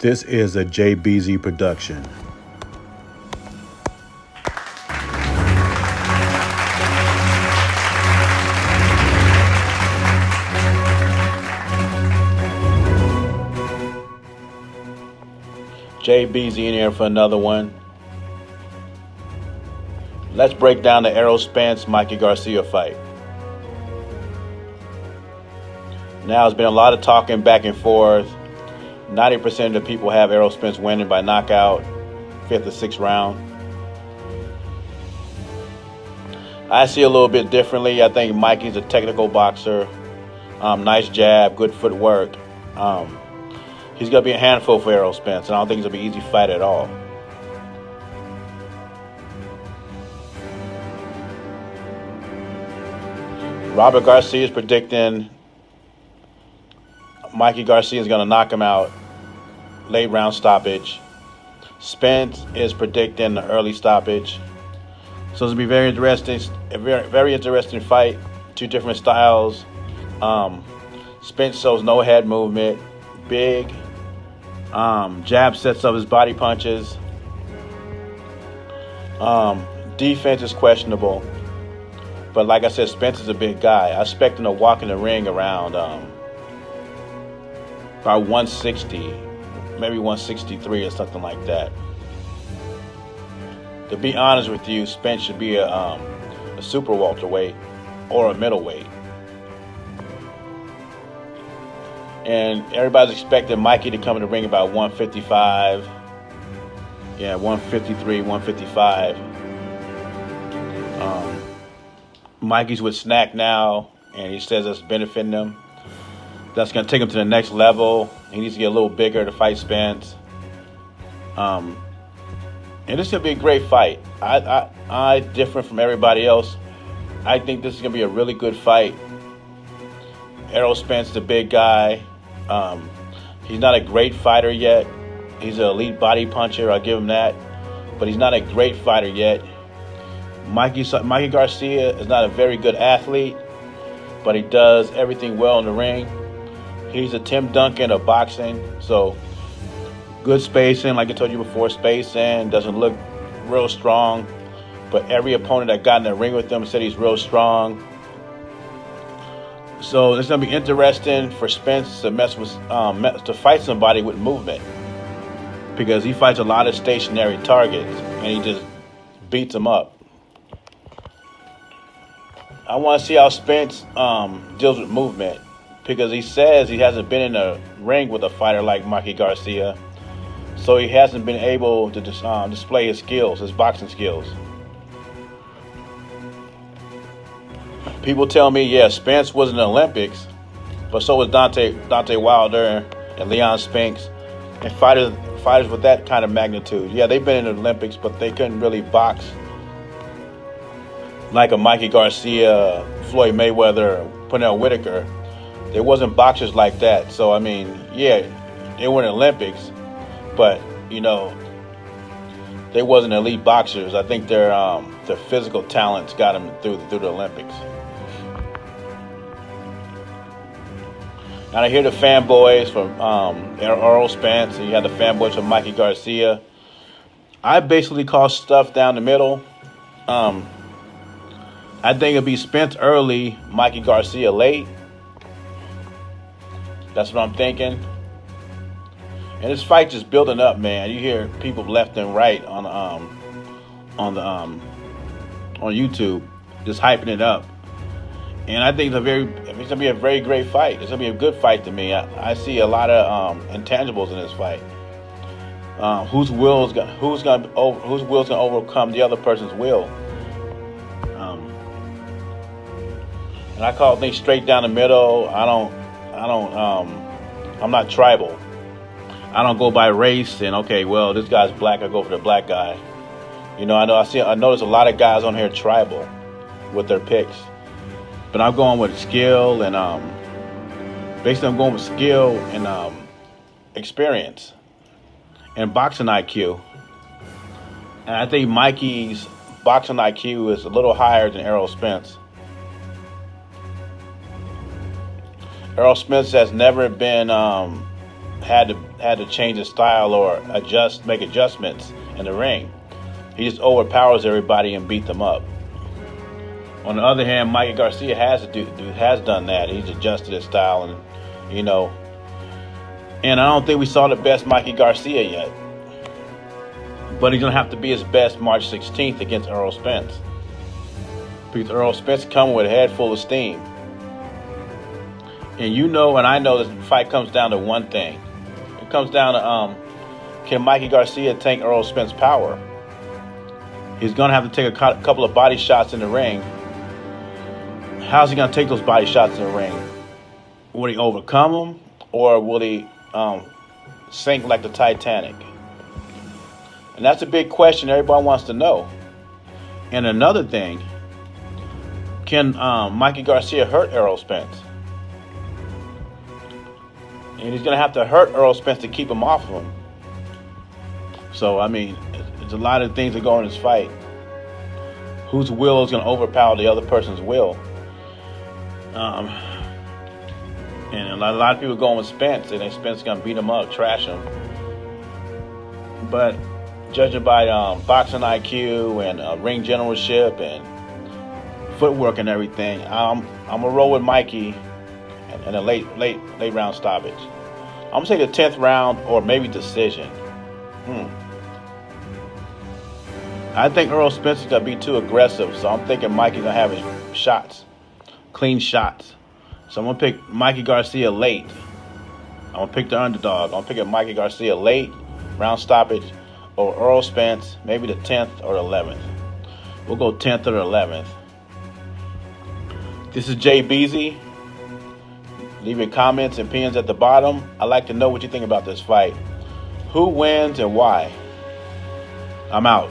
This is a JBZ production. JBZ in here for another one. Let's break down the Errol Spence, Mikey Garcia fight. Now, there's been a lot of talking back and forth. 90% of the people have Errol Spence winning by knockout, 5th or 6th round. I see a little bit differently. I think Mikey's a technical boxer. Nice jab, good footwork. He's going to be a handful for Errol Spence, and I don't think it's going to be an easy fight at all. Robert Garcia is predicting Mikey Garcia is going to knock him out, late round stoppage. Spence is predicting the early stoppage. So it's going to be very interesting, a very interesting fight. Two different styles. Spence shows no head movement, big. Jab sets up his body punches. Defense is questionable. But like I said, Spence is a big guy. I expect him to walk in the ring around about 160, maybe 163 or something like that. To be honest with you, Spence should be a super welterweight or a middleweight. And everybody's expecting Mikey to come in the ring about 155. Yeah, 153, 155. Mikey's with Snack now, and he says that's benefiting him. That's going to take him to the next level. He needs to get a little bigger to fight Spence. And this should be a great fight. I different from everybody else. I think this is going to be a really good fight. Errol Spence is a big guy. He's not a great fighter yet. He's an elite body puncher, I'll give him that. But he's not a great fighter yet. Mikey Garcia is not a very good athlete, but he does everything well in the ring. He's a Tim Duncan of boxing, so good spacing, like I told you before, spacing, doesn't look real strong, but every opponent that got in the ring with him said he's real strong. So it's going to be interesting for Spence to to fight somebody with movement, because he fights a lot of stationary targets, and he just beats them up. I want to see how Spence deals with movement, because he says he hasn't been in a ring with a fighter like Mikey Garcia, so he hasn't been able to display his skills, his boxing skills. People tell me, yeah, Spence was in the Olympics, but so was Dante Wilder and Leon Spinks, and fighters with that kind of magnitude. Yeah, they've been in the Olympics, but they couldn't really box like a Mikey Garcia, Floyd Mayweather, Pernell Whitaker. There wasn't boxers like that. So, I mean, yeah, they were in the Olympics, but, you know, they wasn't elite boxers. I think their physical talents got them through the Olympics. And I hear the fanboys from Errol Spence, and you have the fanboys from Mikey Garcia. I basically call stuff down the middle. I think it'll be Spence early, Mikey Garcia late. That's what I'm thinking. And this fight just building up, man. You hear people left and right on YouTube just hyping it up. And I think it's gonna be a very great fight. It's gonna be a good fight to me. I see a lot of intangibles in this fight. Whose will's gonna overcome the other person's will? And I call things straight down the middle. I'm not tribal. I don't go by race and, okay, well, this guy's black, I go for the black guy. You know, I notice a lot of guys on here tribal with their picks. But I'm going with skill and basically I'm going with skill and experience and boxing IQ. And I think Mikey's boxing IQ is a little higher than Errol Spence. Errol Spence has never been had to had to change his style or make adjustments in the ring. He just overpowers everybody and beat them up. On the other hand, Mikey Garcia has done that. He's adjusted his style, and I don't think we saw the best Mikey Garcia yet. But he's gonna have to be his best March 16th against Errol Spence, because Errol Spence coming with a head full of steam. And and I know this fight comes down to one thing. It comes down to can Mikey Garcia tank Errol Spence's power? He's gonna have to take a couple of body shots in the ring. How's he gonna take those body shots in the ring? Will he overcome them, or will he sink like the Titanic? And that's a big question everybody wants to know. And another thing, can Mikey Garcia hurt Errol Spence? And he's going to have to hurt Errol Spence to keep him off of him. So, I mean, there's a lot of things that go in this fight. Whose will is going to overpower the other person's will? And a lot of people going with Spence, and Spence is going to beat him up, trash him. But judging by boxing IQ and ring generalship and footwork and everything, I'm gonna roll with Mikey in a late round stoppage. I'm gonna say the 10th round or maybe decision. I think Errol Spence is gonna be too aggressive, so I'm thinking Mikey's gonna have his shots, clean shots. So I'm gonna pick Mikey Garcia late. I'm gonna pick the underdog. I'm gonna pick Mikey Garcia late round stoppage, or Errol Spence, maybe the 10th or the 11th. We'll go 10th or the 11th. This is Jay Beasy. Leave your comments and opinions at the bottom. I'd like to know what you think about this fight. Who wins and why? I'm out.